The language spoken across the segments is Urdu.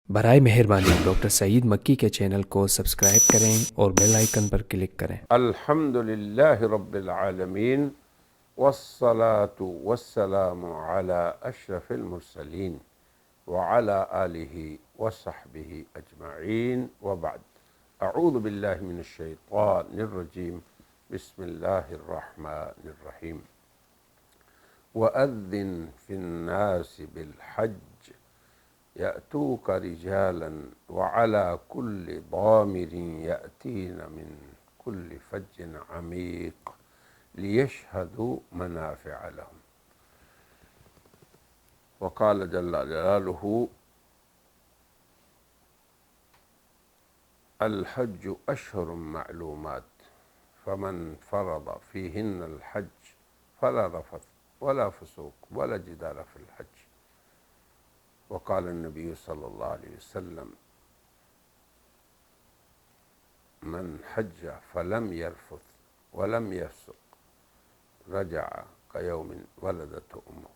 برائے مہربانی ڈاکٹر سعید مکی کے چینل کو سبسکرائب کریں اور بیل آئیکن پر کلک کریں۔ الحمد للہ رب العالمین والصلاة والسلام علی اشرف المرسلین وعلی آلہ وصحبہ اجمعین وبعد۔ اعوذ باللہ من الشیطان الرجیم، بسم اللہ الرحمن الرحیم۔ وَأَذِّن فِي النَّاسِ بِالْحَجِّ يَأْتُوكَ رِجَالًا وَعَلَى كُلِّ ضَامِرٍ يَأْتِينَ مِنْ كُلِّ فَجٍّ عَمِيقٍ لِيَشْهَدُوا مَنَافِعَ لَهُمْ۔ وقال جل جلالہ الحج اشہر معلومات فمن فرض فیہن الحج فلا رفث ولا فسوق ولا جدال فی الحج۔ وقال النبی صلی اللہ علیہ وسلم من حج فلم يرفث ولم يفسق رجع كيوم ولدته امه۔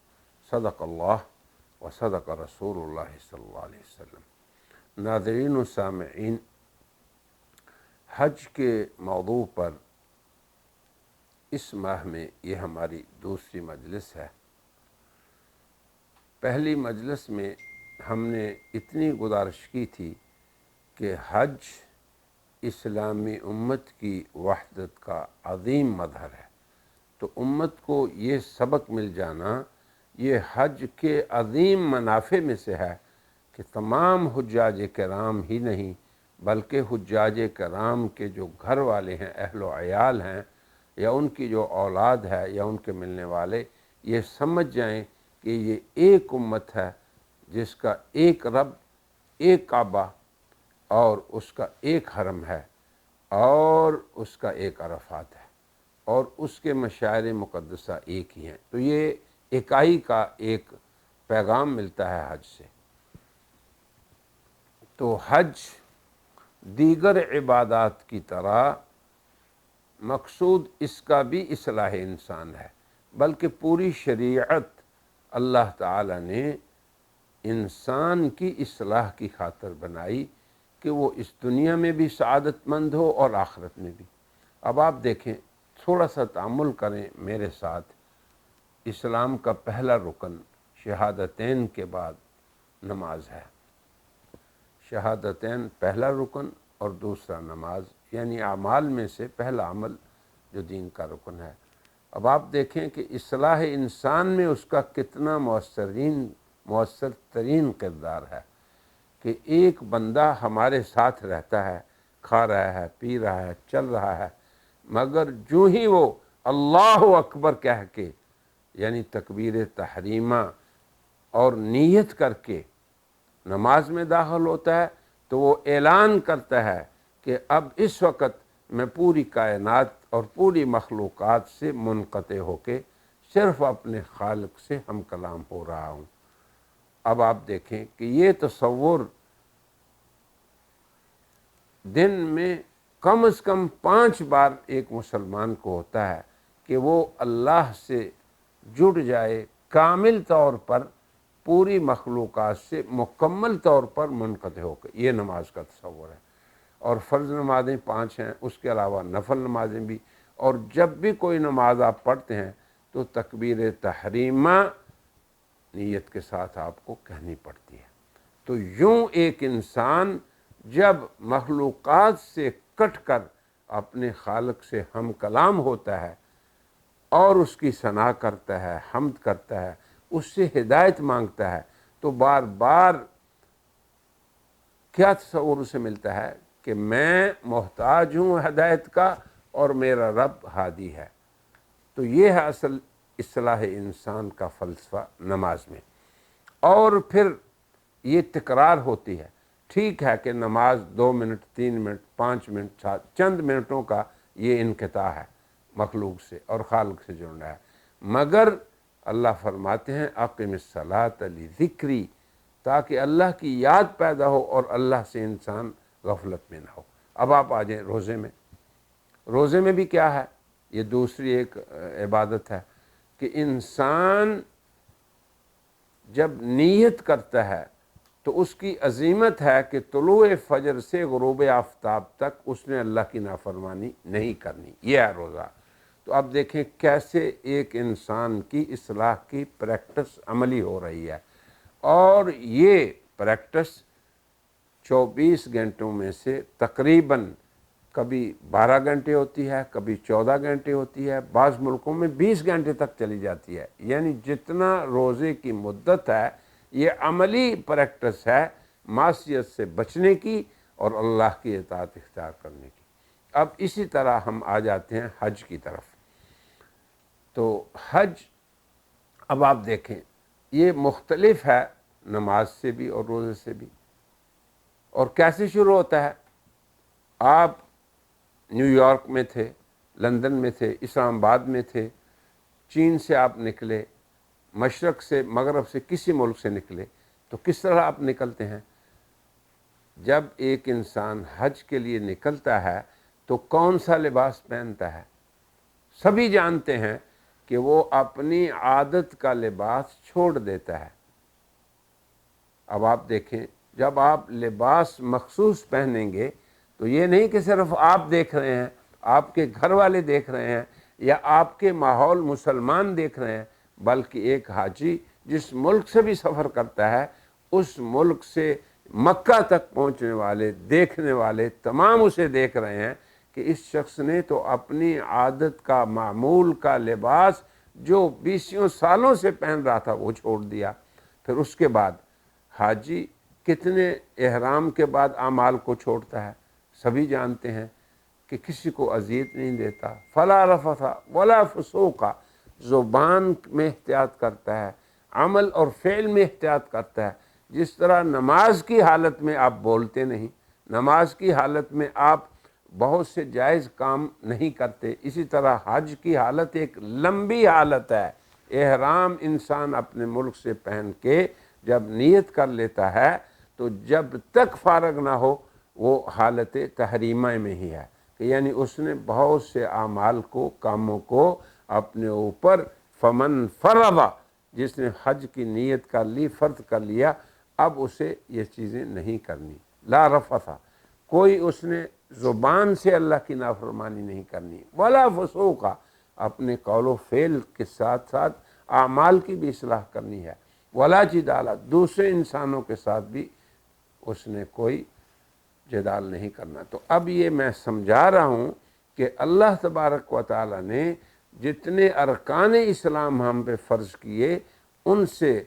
صدق اللہ وصدق رسول اللہ صلی اللہ علیہ وسلم۔ ناظرین و سامعین، حج کے موضوع پر اس ماہ میں یہ ہماری دوسری مجلس ہے۔ پہلی مجلس میں ہم نے اتنی گزارش کی تھی کہ حج اسلامی امت کی وحدت کا عظیم مظہر ہے، تو امت کو یہ سبق مل جانا یہ حج کے عظیم منافع میں سے ہے کہ تمام حجاج کرام ہی نہیں بلکہ حجاج کرام کے جو گھر والے ہیں، اہل و عیال ہیں، یا ان کی جو اولاد ہے یا ان کے ملنے والے، یہ سمجھ جائیں کہ یہ ایک امت ہے جس کا ایک رب، ایک کعبہ اور اس کا ایک حرم ہے اور اس کا ایک عرفات ہے اور اس کے مشاعر مقدسہ ایک ہی ہیں۔ تو یہ اکائی کا ایک پیغام ملتا ہے حج سے۔ تو حج دیگر عبادات کی طرح مقصود اس کا بھی اصلاح انسان ہے، بلکہ پوری شریعت اللہ تعالی نے انسان کی اصلاح کی خاطر بنائی کہ وہ اس دنیا میں بھی سعادت مند ہو اور آخرت میں بھی۔ اب آپ دیکھیں، تھوڑا سا تأمل کریں میرے ساتھ۔ اسلام کا پہلا رکن شہادتین کے بعد نماز ہے۔ شہادتین پہلا رکن اور دوسرا نماز، یعنی اعمال میں سے پہلا عمل جو دین کا رکن ہے۔ اب آپ دیکھیں کہ اصلاح انسان میں اس کا کتنا مؤثر ترین کردار ہے کہ ایک بندہ ہمارے ساتھ رہتا ہے، کھا رہا ہے، پی رہا ہے، چل رہا ہے، مگر جو ہی وہ اللہ اکبر کہہ کے، یعنی تکبیر تحریمہ اور نیت کر کے نماز میں داخل ہوتا ہے تو وہ اعلان کرتا ہے کہ اب اس وقت میں پوری کائنات اور پوری مخلوقات سے منقطع ہو کے صرف اپنے خالق سے ہم کلام ہو رہا ہوں۔ اب آپ دیکھیں کہ یہ تصور دن میں کم از کم 5 بار ایک مسلمان کو ہوتا ہے کہ وہ اللہ سے جڑ جائے، کامل طور پر پوری مخلوقات سے مکمل طور پر منقطع ہو کے۔ یہ نماز کا تصور ہے۔ اور فرض نمازیں 5 ہیں، اس کے علاوہ نفل نمازیں بھی، اور جب بھی کوئی نماز آپ پڑھتے ہیں تو تکبیر تحریمہ نیت کے ساتھ آپ کو کہنی پڑتی ہے۔ تو یوں ایک انسان جب مخلوقات سے کٹ کر اپنے خالق سے ہم کلام ہوتا ہے اور اس کی ثنا کرتا ہے، حمد کرتا ہے، اس سے ہدایت مانگتا ہے، تو بار بار کیا تصور اسے ملتا ہے کہ میں محتاج ہوں ہدایت کا اور میرا رب ہادی ہے۔ تو یہ ہے اصل اصلاح انسان کا فلسفہ نماز میں۔ اور پھر یہ تکرار ہوتی ہے۔ ٹھیک ہے کہ نماز 2 منٹ، 3 منٹ، 5 منٹ، چند منٹوں کا یہ انقطاع ہے مخلوق سے اور خالق سے جڑنا ہے، مگر اللہ فرماتے ہیں اقم الصلاۃ لذکری، تاکہ اللہ کی یاد پیدا ہو اور اللہ سے انسان غفلت میں نہ ہو۔ اب آپ آ جائیں روزے میں۔ روزے میں بھی کیا ہے؟ یہ دوسری ایک عبادت ہے کہ انسان جب نیت کرتا ہے تو اس کی عظیمت ہے کہ طلوع فجر سے غروب آفتاب تک اس نے اللہ کی نافرمانی نہیں کرنی، یہ ہے روزہ۔ تو اب دیکھیں کیسے ایک انسان کی اصلاح کی پریکٹس عملی ہو رہی ہے، اور یہ پریکٹس 24 گھنٹوں میں سے تقریباً کبھی 12 گھنٹے ہوتی ہے، کبھی 14 گھنٹے ہوتی ہے، بعض ملکوں میں 20 گھنٹے تک چلی جاتی ہے۔ یعنی جتنا روزے کی مدت ہے یہ عملی پریکٹس ہے معصیت سے بچنے کی اور اللہ کی اطاعت اختیار کرنے کی۔ اب اسی طرح ہم آ جاتے ہیں حج کی طرف۔ تو حج اب آپ دیکھیں یہ مختلف ہے نماز سے بھی اور روزے سے بھی۔ اور کیسے شروع ہوتا ہے؟ آپ نیو یارک میں تھے، لندن میں تھے، اسلام آباد میں تھے، چین سے آپ نکلے، مشرق سے مغرب سے کسی ملک سے نکلے، تو کس طرح آپ نکلتے ہیں؟ جب ایک انسان حج کے لیے نکلتا ہے تو کون سا لباس پہنتا ہے؟ سبھی جانتے ہیں کہ وہ اپنی عادت کا لباس چھوڑ دیتا ہے۔ اب آپ دیکھیں جب آپ لباس مخصوص پہنیں گے تو یہ نہیں کہ صرف آپ دیکھ رہے ہیں، آپ کے گھر والے دیکھ رہے ہیں یا آپ کے ماحول مسلمان دیکھ رہے ہیں، بلکہ ایک حاجی جس ملک سے بھی سفر کرتا ہے اس ملک سے مکہ تک پہنچنے والے دیکھنے والے تمام اسے دیکھ رہے ہیں کہ اس شخص نے تو اپنی عادت کا معمول کا لباس جو 20 سالوں سے پہن رہا تھا وہ چھوڑ دیا۔ پھر اس کے بعد حاجی کتنے احرام کے بعد اعمال کو چھوڑتا ہے؟ سبھی جانتے ہیں کہ کسی کو اذیت نہیں دیتا، فلا رفث ولا فسوق، زبان میں احتیاط کرتا ہے، عمل اور فعل میں احتیاط کرتا ہے۔ جس طرح نماز کی حالت میں آپ بولتے نہیں، نماز کی حالت میں آپ بہت سے جائز کام نہیں کرتے، اسی طرح حج کی حالت ایک لمبی حالت ہے۔ احرام انسان اپنے ملک سے پہن کے جب نیت کر لیتا ہے تو جب تک فارغ نہ ہو وہ حالت تحریمہ میں ہی ہے، کہ یعنی اس نے بہت سے اعمال کو، کاموں کو اپنے اوپر فمن فرض، جس نے حج کی نیت کر لی، فرض کر لیا، اب اسے یہ چیزیں نہیں کرنی۔ لا رفث، کوئی اس نے زبان سے اللہ کی نافرمانی نہیں کرنی، ولا فسوق، اپنے قول و فعل کے ساتھ ساتھ اعمال کی بھی اصلاح کرنی ہے، ولا جدال، دوسرے انسانوں کے ساتھ بھی اس نے کوئی جدال نہیں کرنا۔ تو اب یہ میں سمجھا رہا ہوں کہ اللہ تبارک و تعالی نے جتنے ارکان اسلام ہم پہ فرض کیے ان سے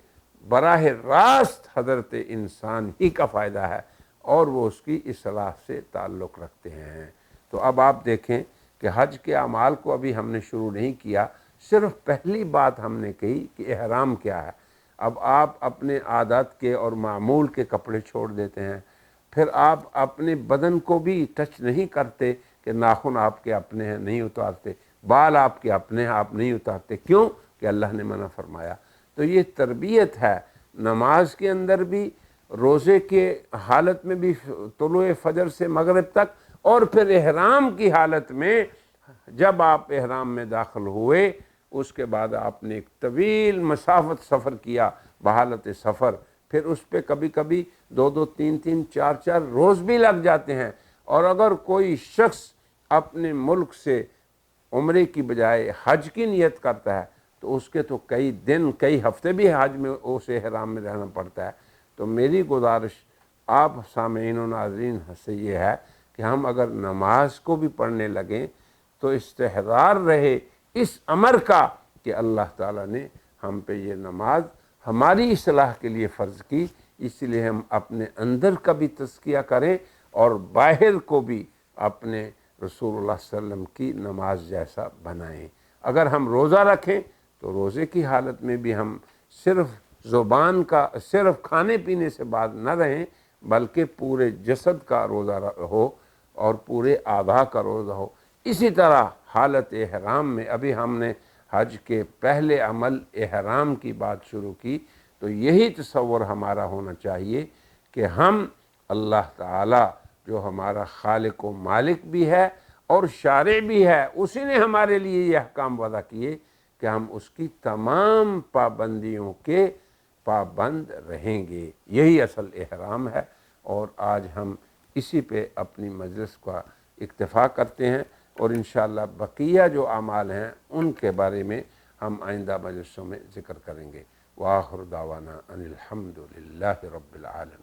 براہ راست حضرت انسان ہی کا فائدہ ہے اور وہ اس کی اصلاح سے تعلق رکھتے ہیں۔ تو اب آپ دیکھیں کہ حج کے اعمال کو ابھی ہم نے شروع نہیں کیا، صرف پہلی بات ہم نے کہی کہ احرام کیا ہے۔ اب آپ اپنے عادات کے اور معمول کے کپڑے چھوڑ دیتے ہیں، پھر آپ اپنے بدن کو بھی ٹچ نہیں کرتے کہ ناخن آپ کے اپنے ہیں نہیں اتارتے، بال آپ کے اپنے ہیں آپ نہیں اتارتے، کیوں کہ اللہ نے منع فرمایا۔ تو یہ تربیت ہے نماز کے اندر بھی، روزے کے حالت میں بھی طلوع فجر سے مغرب تک، اور پھر احرام کی حالت میں جب آپ احرام میں داخل ہوئے اس کے بعد آپ نے ایک طویل مسافت سفر کیا بحالت سفر، پھر اس پہ کبھی کبھی 2 3 4 4 روز بھی لگ جاتے ہیں۔ اور اگر کوئی شخص اپنے ملک سے عمرے کی بجائے حج کی نیت کرتا ہے تو اس کے تو کئی دن کئی ہفتے بھی حج میں اسے احرام میں رہنا پڑتا ہے۔ تو میری گزارش آپ سامعین و ناظرین سے یہ ہے کہ ہم اگر نماز کو بھی پڑھنے لگیں تو استحضار رہے اس امر کا کہ اللہ تعالیٰ نے ہم پہ یہ نماز ہماری اصلاح کے لیے فرض کی، اس لیے ہم اپنے اندر کا بھی تزکیہ کریں اور باہر کو بھی اپنے رسول اللہ صلی اللہ علیہ وسلم کی نماز جیسا بنائیں۔ اگر ہم روزہ رکھیں تو روزے کی حالت میں بھی ہم صرف زبان کا، صرف کھانے پینے سے بعد نہ رہیں، بلکہ پورے جسد کا روزہ ہو اور پورے اعضاء کا روزہ ہو۔ اسی طرح حالت احرام میں ابھی ہم نے حج کے پہلے عمل احرام کی بات شروع کی، تو یہی تصور ہمارا ہونا چاہیے کہ ہم اللہ تعالی جو ہمارا خالق و مالک بھی ہے اور شارع بھی ہے، اسی نے ہمارے لیے یہ احکام وضع کیے کہ ہم اس کی تمام پابندیوں کے پابند رہیں گے۔ یہی اصل احرام ہے، اور آج ہم اسی پہ اپنی مجلس کا اکتفا کرتے ہیں، اور انشاءاللہ بقیہ جو اعمال ہیں ان کے بارے میں ہم آئندہ مجلسوں میں ذکر کریں گے۔ وآخر دعوانا ان الحمد للہ رب العالمین۔